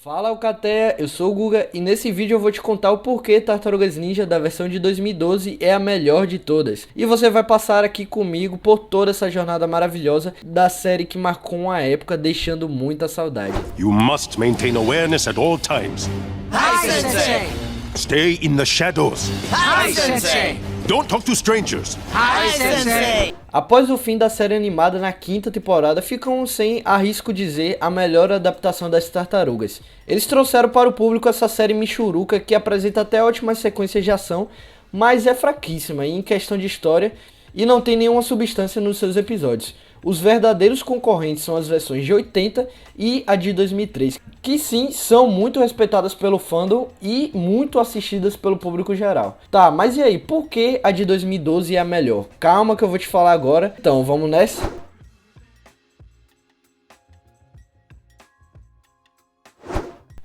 Fala Alcateia, eu sou o Guga e nesse vídeo eu vou te contar o porquê Tartarugas Ninja da versão de 2012 é a melhor de todas. E você vai passar aqui comigo por toda essa jornada maravilhosa da série que marcou uma época, deixando muita saudade. You must maintain awareness at all times. Hi, Sensei! Stay in the shadows. Hi, Sensei! Don't talk to strangers. Hi, Sensei! Após o fim da série animada na quinta temporada, ficam sem, arrisco dizer, a melhor adaptação das tartarugas. Eles trouxeram para o público essa série michuruca que apresenta até ótimas sequências de ação, mas é fraquíssima em questão de história e não tem nenhuma substância nos seus episódios. Os verdadeiros concorrentes são as versões de 80 e a de 2003, que sim, são muito respeitadas pelo fandom e muito assistidas pelo público geral. Tá, mas e aí, por que a de 2012 é a melhor? Calma que eu vou te falar agora. Então, vamos nessa?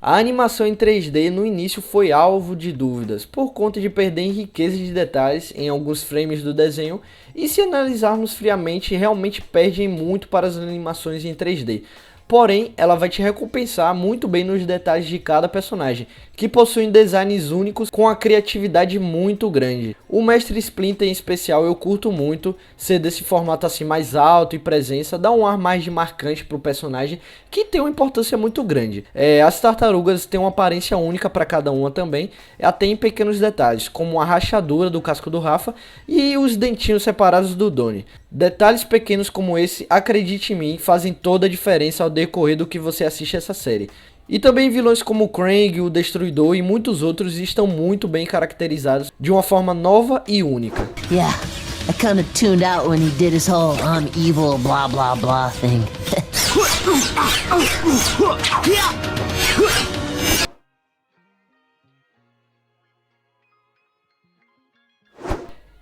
A animação em 3D no início foi alvo de dúvidas, por conta de perder em riqueza de detalhes em alguns frames do desenho, e se analisarmos friamente, realmente perde muito para as animações em 3D. Porém, ela vai te recompensar muito bem nos detalhes de cada personagem, que possuem designs únicos com a criatividade muito grande. O Mestre Splinter em especial eu curto muito, ser desse formato assim mais alto e presença, dá um ar mais de marcante pro personagem, que tem uma importância muito grande. As tartarugas têm uma aparência única para cada uma também, até em pequenos detalhes, como a rachadura do casco do Rafa e os dentinhos separados do Donnie. Detalhes pequenos como esse, acredite em mim, fazem toda a diferença ao decorrer do que você assiste essa série. E também vilões como o Krang, o Destruidor e muitos outros estão muito bem caracterizados de uma forma nova e única. Yeah, I kinda tuned out when he did his whole I'm evil blah blah blah thing.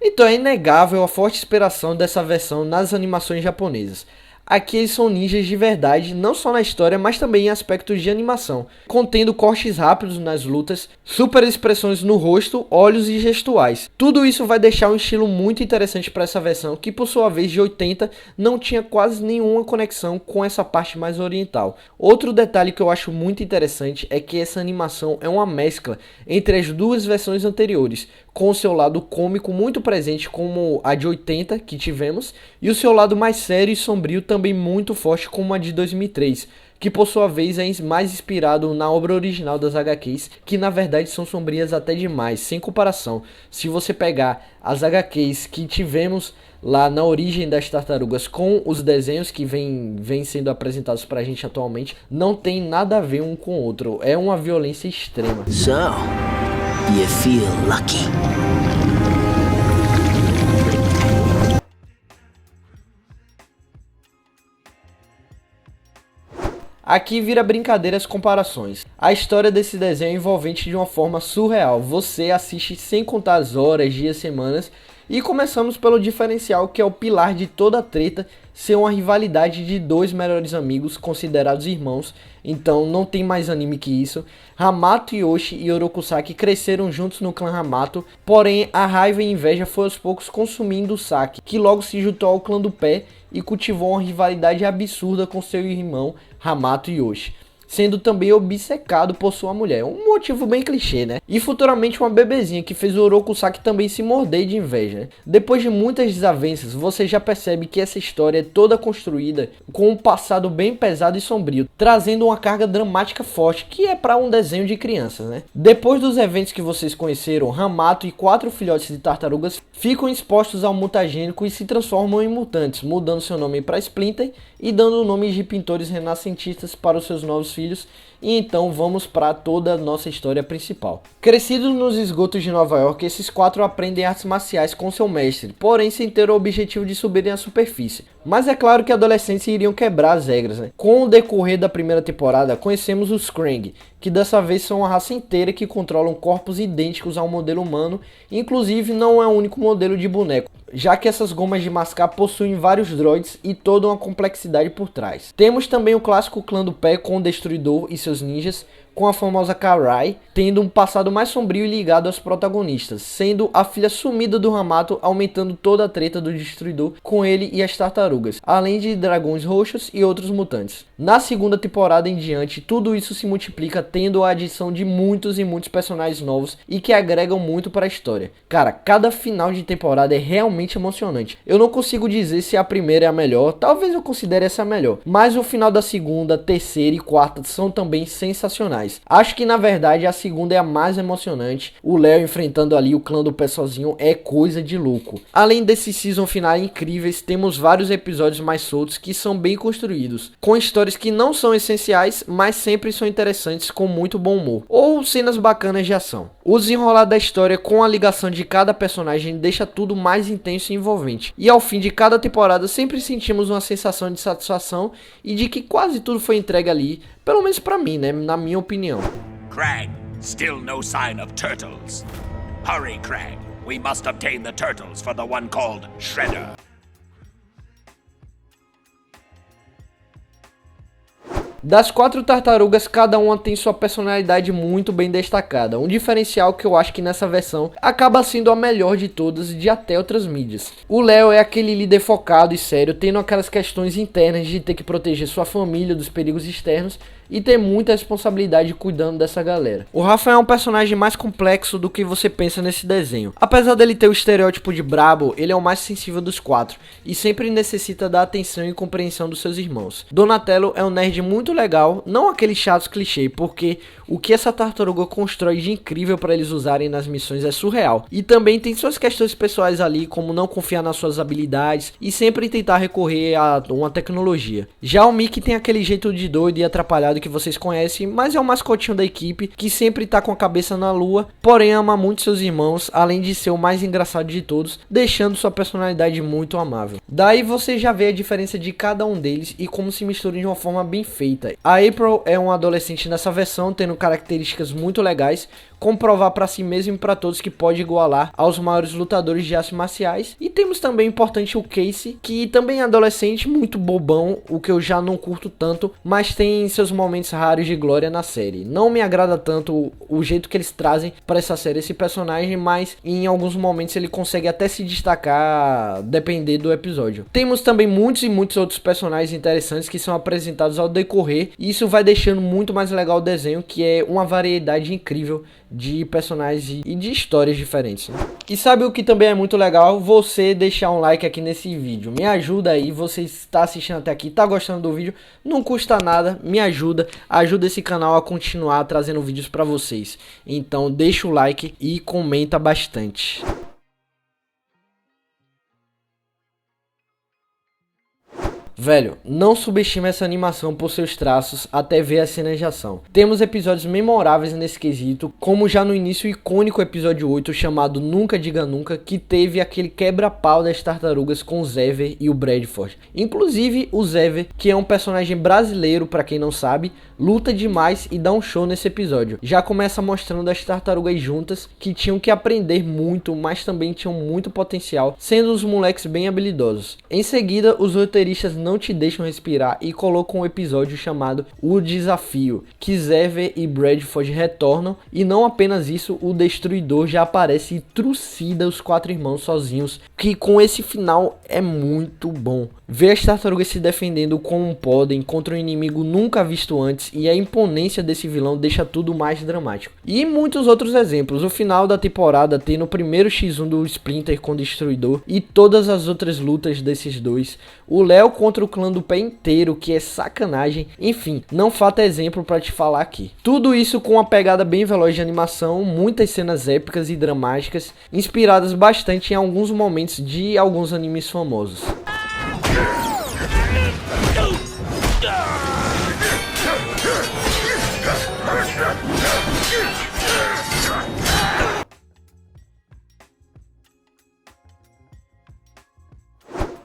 Então é inegável a forte inspiração dessa versão nas animações japonesas. Aqui eles são ninjas de verdade, não só na história, mas também em aspectos de animação, contendo cortes rápidos nas lutas, super expressões no rosto, olhos e gestuais. Tudo isso vai deixar um estilo muito interessante para essa versão, que por sua vez de 80 não tinha quase nenhuma conexão com essa parte mais oriental. Outro detalhe que eu acho muito interessante é que essa animação é uma mescla entre as duas versões anteriores, com o seu lado cômico muito presente como a de 80 que tivemos, e o seu lado mais sério e sombrio também muito forte como a de 2003, que por sua vez é mais inspirado na obra original das HQs, que na verdade são sombrias até demais, sem comparação. Se você pegar as HQs que tivemos lá na origem das tartarugas com os desenhos que vêm sendo apresentados pra gente atualmente, não tem nada a ver um com o outro, é uma violência extrema. So, you feel lucky. Aqui vira brincadeira as comparações. A história desse desenho é envolvente de uma forma surreal. Você assiste sem contar as horas, dias, semanas. E começamos pelo diferencial que é o pilar de toda a treta, ser uma rivalidade de dois melhores amigos considerados irmãos. Então não tem mais anime que isso. Hamato Yoshi e Orokusaki cresceram juntos no clã Hamato, porém a raiva e inveja foi aos poucos consumindo o Saki, que logo se juntou ao clã do pé e cultivou uma rivalidade absurda com seu irmão Hamato Yoshi, sendo também obcecado por sua mulher, um motivo bem clichê, né? E futuramente uma bebezinha que fez o Orokusaki também se morder de inveja, né? Depois de muitas desavenças, você já percebe que essa história é toda construída com um passado bem pesado e sombrio, trazendo uma carga dramática forte, que é para um desenho de crianças, né? Depois dos eventos que vocês conheceram, Hamato e 4 filhotes de tartarugas ficam expostos ao mutagênico e se transformam em mutantes, mudando seu nome para Splinter e dando nomes de pintores renascentistas para os seus novos filhos. E então vamos para toda a nossa história principal. Crescidos nos esgotos de Nova York, esses 4 aprendem artes marciais com seu mestre, porém sem ter o objetivo de subirem à superfície. Mas é claro que adolescentes iriam quebrar as regras, né? Com o decorrer da primeira temporada, conhecemos os Krang, que dessa vez são uma raça inteira que controlam corpos idênticos ao modelo humano, inclusive não é o único modelo de boneco, já que essas gomas de mascar possuem vários droids e toda uma complexidade por trás. Temos também o clássico clã do pé com o Destruidor e seus ninjas, com a famosa Karai, tendo um passado mais sombrio e ligado aos protagonistas, sendo a filha sumida do Hamato, aumentando toda a treta do Destruidor com ele e as tartarugas. tartarugas, além de dragões roxos e outros mutantes. Na segunda temporada em diante, tudo isso se multiplica, tendo a adição de muitos e muitos personagens novos e que agregam muito para a história. Cara, cada final de temporada é realmente emocionante. Eu não consigo dizer se a primeira é a melhor, talvez eu considere essa a melhor, mas o final da segunda, terceira e quarta são também sensacionais. Acho que na verdade a segunda é a mais emocionante. O Léo enfrentando ali o clã do pé sozinho é coisa de louco. Além desse season final incríveis, temos vários episódios mais soltos que são bem construídos, com histórias que não são essenciais, mas sempre são interessantes, com muito bom humor, ou cenas bacanas de ação. O desenrolar da história com a ligação de cada personagem deixa tudo mais intenso e envolvente, e ao fim de cada temporada sempre sentimos uma sensação de satisfação e de que quase tudo foi entregue ali, pelo menos pra mim, né, na minha opinião. Krang, still no sign of turtles. Hurry, Krang. We must obtain the turtles for the one called Shredder. Das 4 tartarugas, cada uma tem sua personalidade muito bem destacada, um diferencial que eu acho que nessa versão acaba sendo a melhor de todas de até outras mídias. O Léo é aquele líder focado e sério, tendo aquelas questões internas de ter que proteger sua família dos perigos externos e ter muita responsabilidade cuidando dessa galera. O Rafa é um personagem mais complexo do que você pensa nesse desenho. Apesar dele ter o estereótipo de brabo, ele é o mais sensível dos 4 e sempre necessita da atenção e compreensão dos seus irmãos. Donatello é um nerd muito legal, não aquele chato clichê, porque o que essa tartaruga constrói de incrível para eles usarem nas missões é surreal. E também tem suas questões pessoais ali, como não confiar nas suas habilidades e sempre tentar recorrer a uma tecnologia. Já o Mickey tem aquele jeito de doido e atrapalhado que vocês conhecem, mas é o mascotinho da equipe que sempre tá com a cabeça na lua, porém ama muito seus irmãos, além de ser o mais engraçado de todos, deixando sua personalidade muito amável. Daí você já vê a diferença de cada um deles e como se misturam de uma forma bem feita. A April é uma adolescente nessa versão, tendo características muito legais, comprovar para si mesmo e para todos que pode igualar aos maiores lutadores de artes marciais. E temos também importante o Casey, que também é adolescente, muito bobão, o que eu já não curto tanto, mas tem seus momentos raros de glória na série. Não me agrada tanto o jeito que eles trazem para essa série esse personagem, mas em alguns momentos ele consegue até se destacar, depender do episódio. Temos também muitos e muitos outros personagens interessantes que são apresentados ao decorrer, e isso vai deixando muito mais legal o desenho, que é uma variedade incrível de personagens e de histórias diferentes, né? E sabe o que também é muito legal? Você deixar um like aqui nesse vídeo. Me ajuda aí, você está assistindo até aqui, tá gostando do vídeo? Não custa nada, me ajuda esse canal a continuar trazendo vídeos para vocês. Então deixa o like e comenta bastante. Velho, não subestime essa animação por seus traços até ver as cenas de ação. Temos episódios memoráveis nesse quesito, como já no início o icônico episódio 8 chamado Nunca Diga Nunca, que teve aquele quebra-pau das tartarugas com o Xavier e o Bradford. Inclusive o Xavier, que é um personagem brasileiro pra quem não sabe, luta demais e dá um show nesse episódio. Já começa mostrando as tartarugas juntas, que tinham que aprender muito, mas também tinham muito potencial, sendo os moleques bem habilidosos. Em seguida, os roteiristas não te deixam respirar e colocam um episódio chamado O Desafio, que Xavier e Bradford retornam, e não apenas isso, o Destruidor já aparece e trucida os 4 irmãos sozinhos, que com esse final é muito bom. Ver as tartarugas se defendendo como podem contra um inimigo nunca visto antes, e a imponência desse vilão deixa tudo mais dramático. E muitos outros exemplos, o final da temporada tendo o primeiro X1 do Splinter com o Destruidor e todas as outras lutas desses dois, o Léo contra o clã do pé inteiro, que é sacanagem, enfim, não falta exemplo pra te falar aqui. Tudo isso com uma pegada bem veloz de animação, muitas cenas épicas e dramáticas, inspiradas bastante em alguns momentos de alguns animes famosos.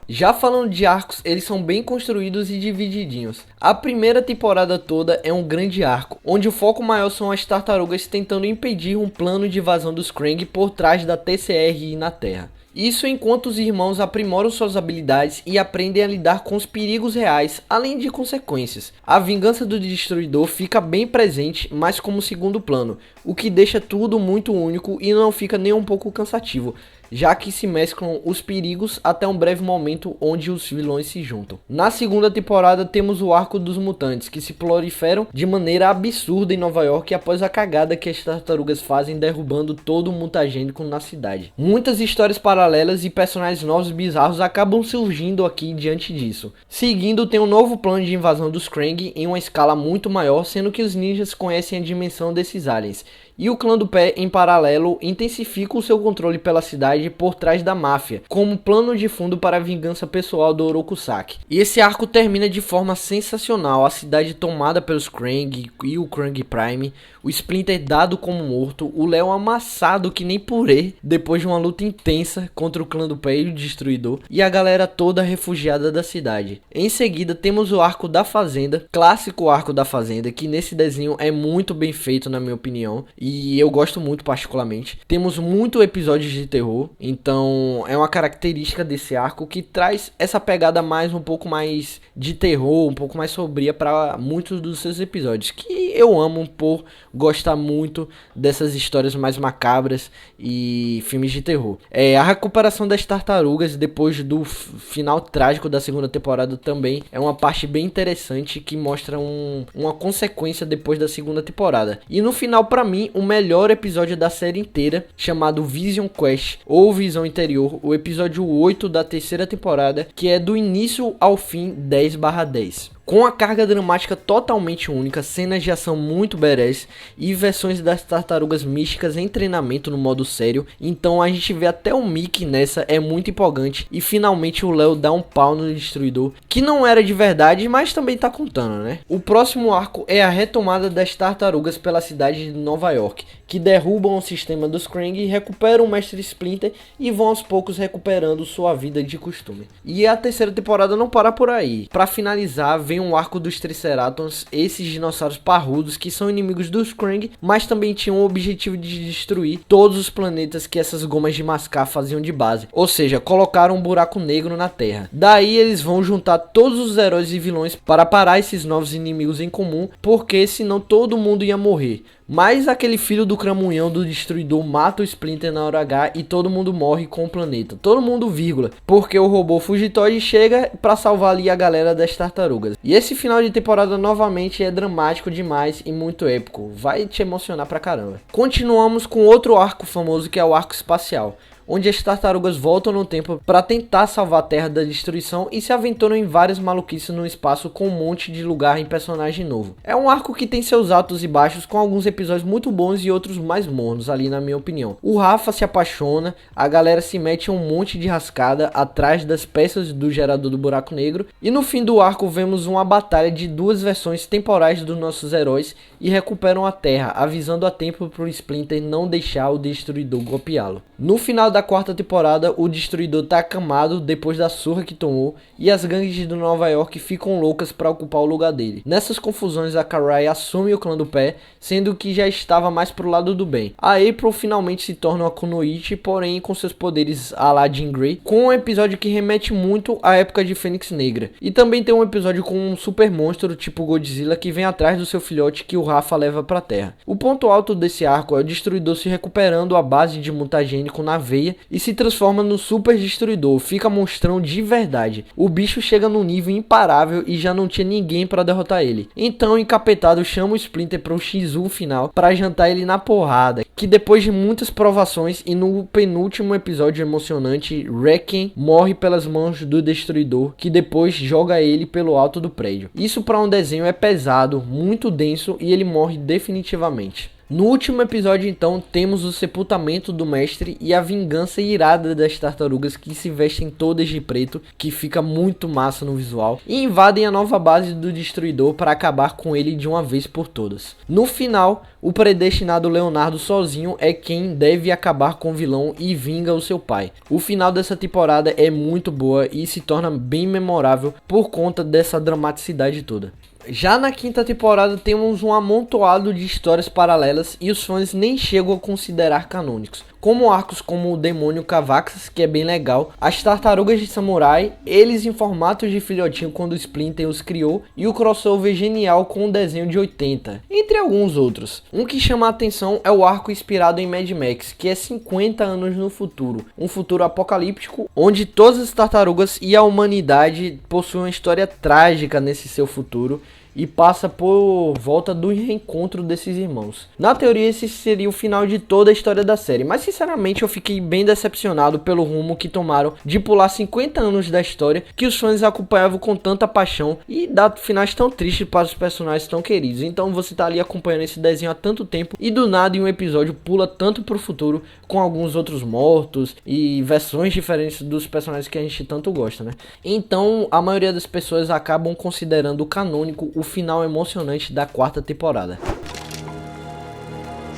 Já falando de arcos, eles são bem construídos e divididinhos. A primeira temporada toda é um grande arco, onde o foco maior são as tartarugas tentando impedir um plano de invasão dos Krang por trás da TCRI na Terra. Isso enquanto os irmãos aprimoram suas habilidades e aprendem a lidar com os perigos reais, além de consequências. A vingança do Destruidor fica bem presente, mas como segundo plano, o que deixa tudo muito único e não fica nem um pouco cansativo. já que se mesclam os perigos até um breve momento onde os vilões se juntam. Na segunda temporada temos o arco dos mutantes, que se proliferam de maneira absurda em Nova York após a cagada que as tartarugas fazem derrubando todo o mutagênico na cidade. Muitas histórias paralelas e personagens novos e bizarros acabam surgindo aqui diante disso. Seguindo, tem um novo plano de invasão dos Krang em uma escala muito maior, sendo que os ninjas conhecem a dimensão desses aliens. E o clã do pé, em paralelo, intensifica o seu controle pela cidade por trás da máfia, como plano de fundo para a vingança pessoal do Orokusaki. E esse arco termina de forma sensacional, a cidade tomada pelos Krang e o Krang Prime, o Splinter dado como morto, o Léo amassado que nem purê, depois de uma luta intensa contra o clã do pé e o Destruidor, e a galera toda refugiada da cidade. Em seguida temos o arco da Fazenda, clássico arco da Fazenda, que nesse desenho é muito bem feito na minha opinião, e eu gosto muito particularmente. Temos muito episódios de terror, então é uma característica desse arco que traz essa pegada um pouco mais de terror, um pouco mais sombria para muitos dos seus episódios, que eu amo por gostar muito dessas histórias mais macabras e filmes de terror. A recuperação das tartarugas depois do final trágico da segunda temporada também é uma parte bem interessante que mostra uma consequência depois da segunda temporada. E no final, para mim, o melhor episódio da série inteira, chamado Vision Quest ou Visão Interior, o episódio 8 da terceira temporada, que é do início ao fim 10/10. Com a carga dramática totalmente única, cenas de ação muito badass e versões das tartarugas místicas em treinamento no modo sério, então a gente vê até o Mickey nessa, é muito empolgante, e finalmente o Léo dá um pau no Destruidor, que não era de verdade, mas também tá contando, né? O próximo arco é a retomada das tartarugas pela cidade de Nova York, que derrubam o sistema dos Krang, recuperam o Mestre Splinter e vão aos poucos recuperando sua vida de costume. E a terceira temporada não para por aí. Para finalizar, vem um arco dos Triceratons, esses dinossauros parrudos que são inimigos dos Krang, mas também tinham o objetivo de destruir todos os planetas que essas gomas de mascar faziam de base, ou seja, colocaram um buraco negro na Terra. Daí eles vão juntar todos os heróis e vilões para parar esses novos inimigos em comum, porque senão todo mundo ia morrer. Mas aquele filho do cramunhão do Destruidor mata o Splinter na hora H e todo mundo morre com o planeta. Todo mundo, vírgula, porque o robô Fugitoid chega pra salvar ali a galera das tartarugas. E esse final de temporada novamente é dramático demais e muito épico. Vai te emocionar pra caramba. Continuamos com outro arco famoso, que é o arco espacial, onde as tartarugas voltam no tempo para tentar salvar a Terra da destruição e se aventuram em várias maluquices no espaço com um monte de lugar em personagem novo. É um arco que tem seus altos e baixos, com alguns episódios muito bons e outros mais mornos ali, na minha opinião. O Rafa se apaixona, a galera se mete em um monte de rascada atrás das peças do gerador do buraco negro, e no fim do arco vemos uma batalha de duas versões temporais dos nossos heróis e recuperam a Terra, avisando a tempo pro Splinter não deixar o Destruidor golpeá-lo. No final da quarta temporada, o Destruidor tá acamado depois da surra que tomou e as gangues de Nova York ficam loucas para ocupar o lugar dele. Nessas confusões, a Karai assume o clã do pé, sendo que já estava mais pro lado do bem. A April finalmente se torna uma Kunoichi, porém com seus poderes à la Jean Grey, com um episódio que remete muito à época de Fênix Negra. E também tem um episódio com um super monstro tipo Godzilla que vem atrás do seu filhote que o Rafa leva pra Terra. O ponto alto desse arco é o Destruidor se recuperando à base de mutagênico na veia e se transforma no Super Destruidor, fica monstrão de verdade. O bicho chega num nível imparável e já não tinha ninguém para derrotar ele. Então o encapetado chama o Splinter para o X1 final para jantar ele na porrada, que depois de muitas provações e no penúltimo episódio emocionante, Requiem morre pelas mãos do Destruidor, que depois joga ele pelo alto do prédio. Isso para um desenho é pesado, muito denso, e ele morre definitivamente. No último episódio, então, temos o sepultamento do mestre e a vingança irada das tartarugas, que se vestem todas de preto, que fica muito massa no visual, e invadem a nova base do Destruidor para acabar com ele de uma vez por todas. No final, o predestinado Leonardo sozinho é quem deve acabar com o vilão e vinga o seu pai. O final dessa temporada é muito boa e se torna bem memorável por conta dessa dramaticidade toda. Já na quinta temporada temos um amontoado de histórias paralelas e os fãs nem chegam a considerar canônicos, como arcos como o Demônio Cavaxas, que é bem legal, as Tartarugas de Samurai, eles em formatos de filhotinho quando o Splinter os criou, e o crossover genial com o desenho de 80, entre alguns outros. Um que chama a atenção é o arco inspirado em Mad Max, que é 50 anos no futuro, um futuro apocalíptico, onde todas as tartarugas e a humanidade possuem uma história trágica nesse seu futuro, e passa por volta do reencontro desses irmãos. Na teoria esse seria o final de toda a história da série, mas sinceramente eu fiquei bem decepcionado pelo rumo que tomaram de pular 50 anos da história que os fãs acompanhavam com tanta paixão e dar finais tão tristes para os personagens tão queridos. Então você tá ali acompanhando esse desenho há tanto tempo e do nada em um episódio pula tanto pro futuro com alguns outros mortos e versões diferentes dos personagens que a gente tanto gosta, né? Então a maioria das pessoas acabam considerando canônico o final emocionante da 4ª temporada.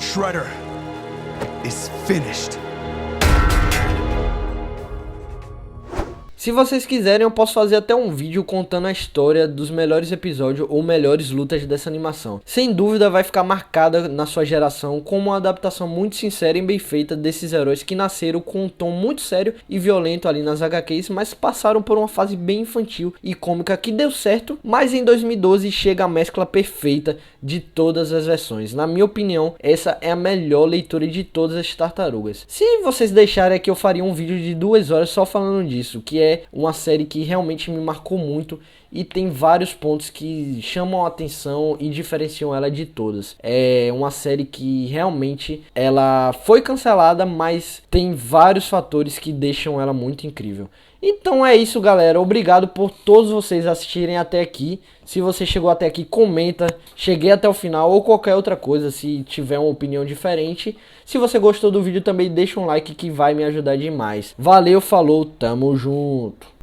Shredder is finished. Se vocês quiserem, eu posso fazer até um vídeo contando a história dos melhores episódios ou melhores lutas dessa animação. Sem dúvida vai ficar marcada na sua geração como uma adaptação muito sincera e bem feita desses heróis que nasceram com um tom muito sério e violento ali nas HQs, mas passaram por uma fase bem infantil e cômica que deu certo, mas em 2012 chega a mescla perfeita de todas as versões. Na minha opinião, essa é a melhor leitura de todas as tartarugas. Se vocês deixarem aqui, eu faria um vídeo de 2 horas só falando disso, que é uma série que realmente me marcou muito e tem vários pontos que chamam a atenção e diferenciam ela de todas. É uma série que realmente ela foi cancelada, mas tem vários fatores que deixam ela muito incrível. Então é isso, galera. Obrigado por todos vocês assistirem até aqui. Se você chegou até aqui, comenta, cheguei até o final ou qualquer outra coisa, se tiver uma opinião diferente. Se você gostou do vídeo também deixa um like que vai me ajudar demais. Valeu, falou, tamo junto.